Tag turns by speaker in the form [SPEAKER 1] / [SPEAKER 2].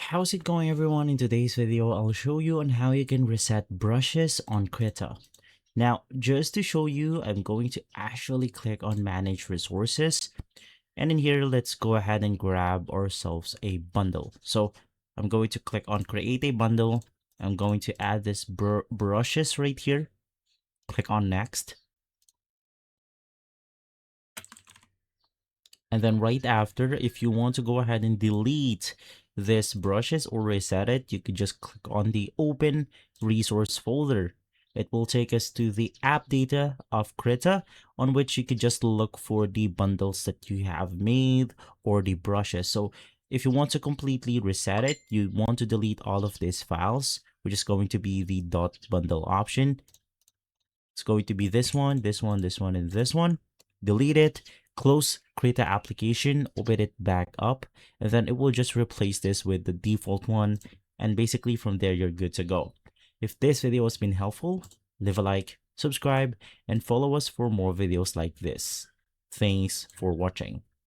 [SPEAKER 1] How's it going, everyone? In today's video, I'll show you on how you can reset brushes on Krita. Now, just to show you, I'm going to actually click on manage resources. And in here, let's go ahead and grab ourselves a bundle. So I'm going to click on create a bundle. I'm going to add this brushes right here. Click on next. And then right after, if you want to go ahead and delete this brushes or reset it, you could just click on the open resource folder. It will take us to the app data of Krita, on which you could just look for the bundles that you have made or the brushes. So if you want to completely reset it, you want to delete all of these files, which is going to be the dot bundle option. It's going to be this one, this one, this one, and this one. Delete it, close Krita application, open it back up, and then it will just replace this with the default one. And basically from there, you're good to go. If this video has been helpful, leave a like, subscribe, and follow us for more videos like this. Thanks for watching.